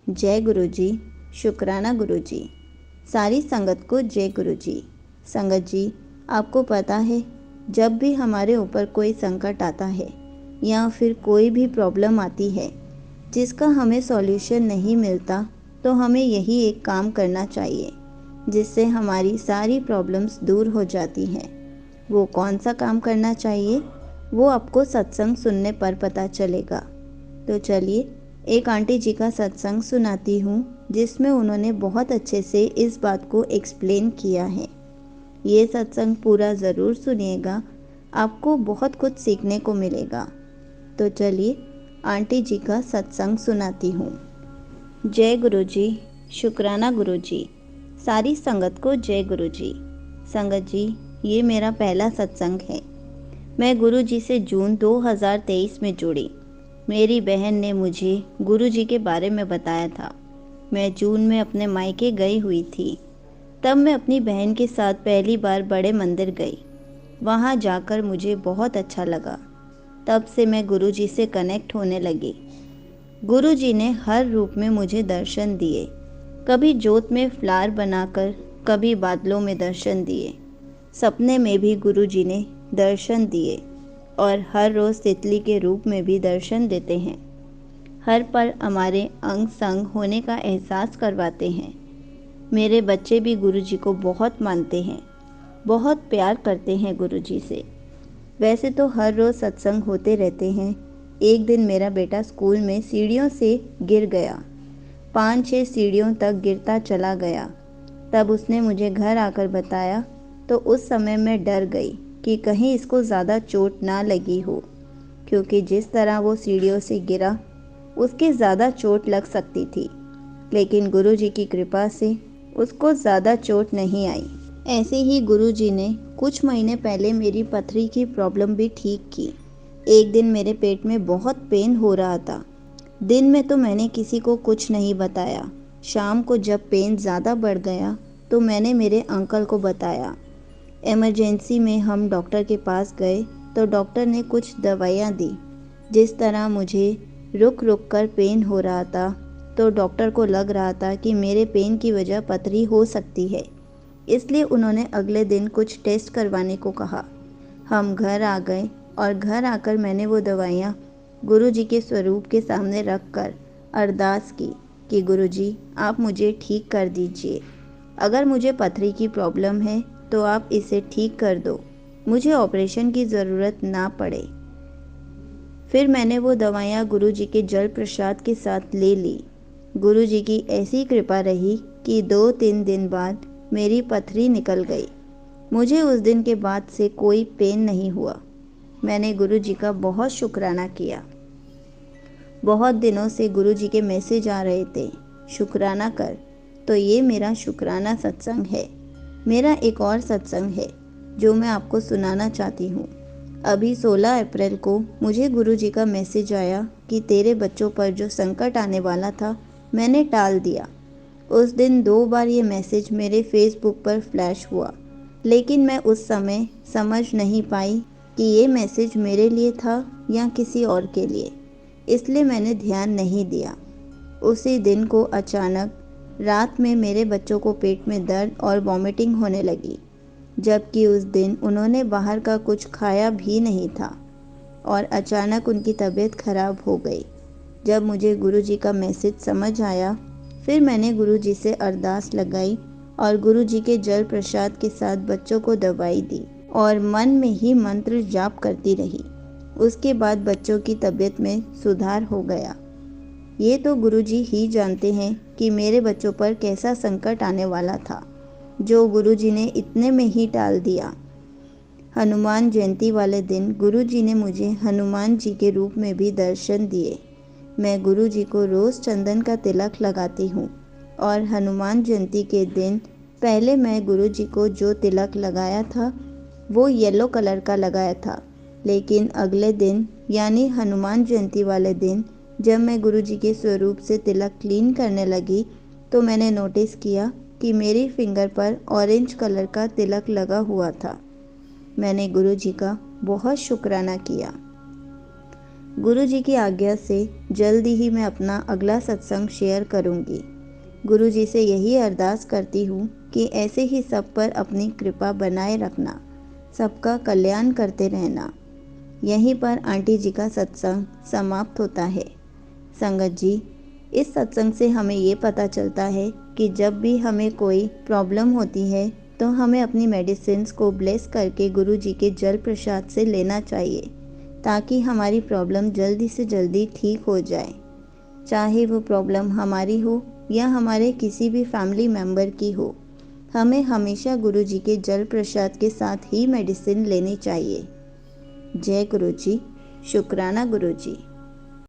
जय गुरु जी। शुक्राना गुरु जी। सारी संगत को जय गुरु जी। संगत जी, आपको पता है, जब भी हमारे ऊपर कोई संकट आता है या फिर कोई भी प्रॉब्लम आती है जिसका हमें सॉल्यूशन नहीं मिलता, तो हमें यही एक काम करना चाहिए जिससे हमारी सारी प्रॉब्लम्स दूर हो जाती हैं। वो कौन सा काम करना चाहिए, वो आपको सत्संग सुनने पर पता चलेगा। तो चलिए एक आंटी जी का सत्संग सुनाती हूँ जिसमें उन्होंने बहुत अच्छे से इस बात को एक्सप्लेन किया है। ये सत्संग पूरा ज़रूर सुनिएगा, आपको बहुत कुछ सीखने को मिलेगा। तो चलिए आंटी जी का सत्संग सुनाती हूँ। जय गुरु जी। शुक्राना गुरु जी। सारी संगत को जय गुरु जी। संगत जी, ये मेरा पहला सत्संग है। मैं गुरु जी से जून 2023 में जुड़ी। मेरी बहन ने मुझे गुरु जी के बारे में बताया था। मैं जून में अपने मायके गई हुई थी। तब मैं अपनी बहन के साथ पहली बार बड़े मंदिर गई। वहाँ जाकर मुझे बहुत अच्छा लगा। तब से मैं गुरु जी से कनेक्ट होने लगी। गुरु जी ने हर रूप में मुझे दर्शन दिए। कभी जोत में फ्लावर बनाकर, कभी बादलों में दर्शन दिए। सपने में भी गुरु जी ने दर्शन दिए और हर रोज़ तितली के रूप में भी दर्शन देते हैं। हर पल हमारे अंग संग होने का एहसास करवाते हैं। मेरे बच्चे भी गुरु जी को बहुत मानते हैं, बहुत प्यार करते हैं गुरु जी से। वैसे तो हर रोज़ सत्संग होते रहते हैं। एक दिन मेरा बेटा स्कूल में सीढ़ियों से गिर गया। 5-6 सीढ़ियों तक गिरता चला गया। तब उसने मुझे घर आकर बताया, तो उस समय मैं डर गई कि कहीं इसको ज़्यादा चोट ना लगी हो, क्योंकि जिस तरह वो सीढ़ियों से गिरा उसके ज़्यादा चोट लग सकती थी। लेकिन गुरु जी की कृपा से उसको ज़्यादा चोट नहीं आई। ऐसे ही गुरु जी ने कुछ महीने पहले मेरी पथरी की प्रॉब्लम भी ठीक की। एक दिन मेरे पेट में बहुत पेन हो रहा था। दिन में तो मैंने किसी को कुछ नहीं बताया। शाम को जब पेन ज़्यादा बढ़ गया तो मैंने मेरे अंकल को बताया। इमरजेंसी में हम डॉक्टर के पास गए तो डॉक्टर ने कुछ दवाइयाँ दी। जिस तरह मुझे रुक रुक कर पेन हो रहा था, तो डॉक्टर को लग रहा था कि मेरे पेन की वजह पथरी हो सकती है। इसलिए उन्होंने अगले दिन कुछ टेस्ट करवाने को कहा। हम घर आ गए और घर आकर मैंने वो दवाइयाँ गुरु जी के स्वरूप के सामने रख कर अरदास की कि गुरु जी, आप मुझे ठीक कर दीजिए। अगर मुझे पथरी की प्रॉब्लम है तो आप इसे ठीक कर दो, मुझे ऑपरेशन की ज़रूरत ना पड़े। फिर मैंने वो दवाइयाँ गुरु जी के जल प्रसाद के साथ ले ली। गुरु जी की ऐसी कृपा रही कि 2-3 दिन बाद मेरी पथरी निकल गई। मुझे उस दिन के बाद से कोई पेन नहीं हुआ। मैंने गुरु जी का बहुत शुक्राना किया। बहुत दिनों से गुरु जी के मैसेज आ रहे थे, शुक्राना कर। तो ये मेरा शुक्राना सत्संग है। मेरा एक और सत्संग है जो मैं आपको सुनाना चाहती हूँ। अभी 16 अप्रैल को मुझे गुरु जी का मैसेज आया कि तेरे बच्चों पर जो संकट आने वाला था, मैंने टाल दिया। उस दिन 2 बार ये मैसेज मेरे फेसबुक पर फ्लैश हुआ, लेकिन मैं उस समय समझ नहीं पाई कि ये मैसेज मेरे लिए था या किसी और के लिए, इसलिए मैंने ध्यान नहीं दिया। उसी दिन को अचानक रात में मेरे बच्चों को पेट में दर्द और वॉमिटिंग होने लगी, जबकि उस दिन उन्होंने बाहर का कुछ खाया भी नहीं था और अचानक उनकी तबीयत खराब हो गई। जब मुझे गुरु जी का मैसेज समझ आया, फिर मैंने गुरु जी से अरदास लगाई और गुरु जी के जल प्रसाद के साथ बच्चों को दवाई दी और मन में ही मंत्र जाप करती रही। उसके बाद बच्चों की तबीयत में सुधार हो गया। ये तो गुरु जी ही जानते हैं कि मेरे बच्चों पर कैसा संकट आने वाला था, जो गुरु जी ने इतने में ही टाल दिया। हनुमान जयंती वाले दिन गुरु जी ने मुझे हनुमान जी के रूप में भी दर्शन दिए। मैं गुरु जी को रोज़ चंदन का तिलक लगाती हूँ और हनुमान जयंती के दिन पहले मैं गुरु जी को जो तिलक लगाया था वो येलो कलर का लगाया था, लेकिन अगले दिन यानी हनुमान जयंती वाले दिन जब मैं गुरु जी के स्वरूप से तिलक क्लीन करने लगी तो मैंने नोटिस किया कि मेरी फिंगर पर ऑरेंज कलर का तिलक लगा हुआ था। मैंने गुरु जी का बहुत शुक्राना किया। गुरु जी की आज्ञा से जल्दी ही मैं अपना अगला सत्संग शेयर करूंगी। गुरु जी से यही अरदास करती हूँ कि ऐसे ही सब पर अपनी कृपा बनाए रखना, सबका कल्याण करते रहना। यहीं पर आंटी जी का सत्संग समाप्त होता है। संगत जी, इस सत्संग से हमें ये पता चलता है कि जब भी हमें कोई प्रॉब्लम होती है तो हमें अपनी मेडिसिन्स को ब्लेस करके गुरु जी के जल प्रसाद से लेना चाहिए, ताकि हमारी प्रॉब्लम जल्दी से जल्दी ठीक हो जाए। चाहे वो प्रॉब्लम हमारी हो या हमारे किसी भी फैमिली मेम्बर की हो, हमें हमेशा गुरु जी के जल प्रसाद के साथ ही मेडिसिन लेनी चाहिए। जय गुरु जी। शुक्राना गुरु जी।